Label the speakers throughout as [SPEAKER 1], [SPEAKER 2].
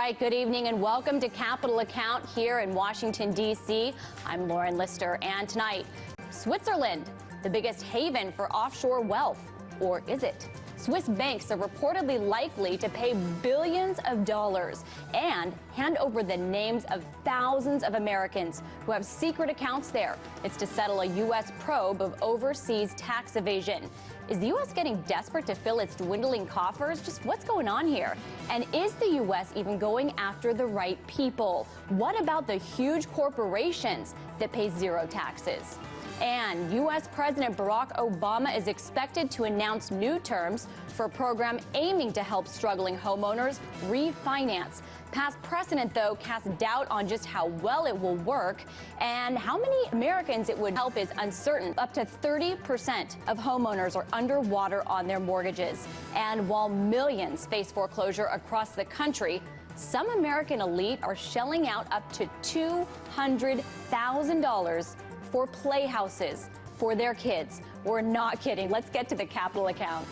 [SPEAKER 1] right, good evening and welcome to Capital Account here in Washington, D.C. I'm Lauren Lister, and tonight, Switzerland, the biggest haven for offshore wealth. Or is it? Swiss banks are reportedly likely to pay billions of dollars and hand over the names of thousands of Americans who have secret accounts there. It's to settle a U.S. probe of overseas tax evasion. Is the U.S. getting desperate to fill its dwindling coffers? Just what's going on here? And is the U.S. even going after the right people? What about the huge corporations that pay zero taxes? And U.S. President Barack Obama is expected to announce new terms for a program aiming to help struggling homeowners refinance. Past precedent, though, casts doubt on just how well it will work, and how many Americans it would help is uncertain. Up to 30% of homeowners are underwater on their mortgages. And while millions face foreclosure across the country, some American elite are shelling out up to $200,000 for playhouses for their kids. We're not kidding. Let's get to the Capital Account.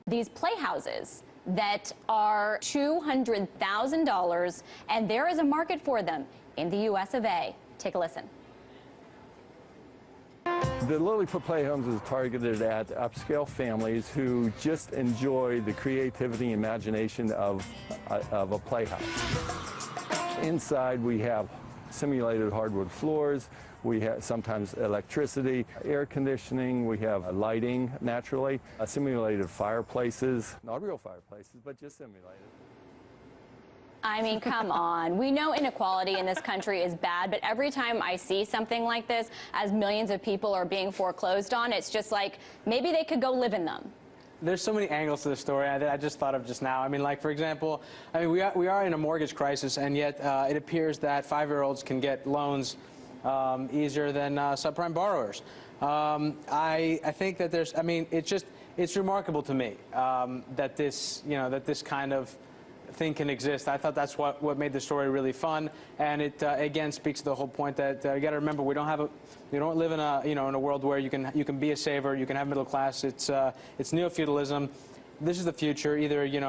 [SPEAKER 1] These playhouses that are $200,000, and there is a market for them in the US of A. Take a listen.
[SPEAKER 2] The Lilyfoot Playhomes is targeted at upscale families who just enjoy the creativity and imagination of a playhouse. Inside we have simulated hardwood floors, we have sometimes electricity, air conditioning, we have lighting naturally, simulated fireplaces, not real fireplaces, but just simulated.
[SPEAKER 1] I mean, come on. We know inequality in this country is bad, but every time I see something like this, as millions of people are being foreclosed on, it's just like, maybe they could go live in them.
[SPEAKER 3] There's so many angles to this story that I just thought of just now. I mean, like, for example, we are in a mortgage crisis, and yet it appears that 5-year-olds can get loans easier than subprime borrowers. I think that it's remarkable to me that this kind of thing can exist. I thought that's what made the story really fun, and it again speaks to the whole point that you got to remember we don't live in a world where you can be a saver, you can have middle class. It's neo-feudalism. This is the future. Either you're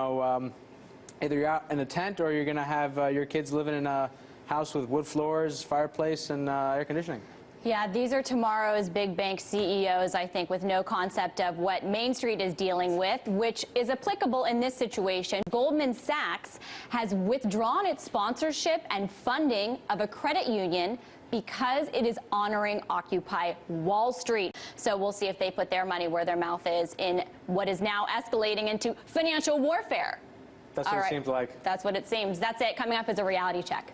[SPEAKER 3] out in a tent, or you're going to have your kids living in a house with wood floors, fireplace, and air conditioning.
[SPEAKER 1] Yeah, these are tomorrow's big bank CEOs, I think, with no concept of what Main Street is dealing with, which is applicable in this situation. Goldman Sachs has withdrawn its sponsorship and funding of a credit union because it is honoring Occupy Wall Street. So we'll see if they put their money where their mouth is in what is now escalating into financial warfare.
[SPEAKER 3] That's what it seems like.
[SPEAKER 1] That's what it seems. That's it. Coming up is a reality check.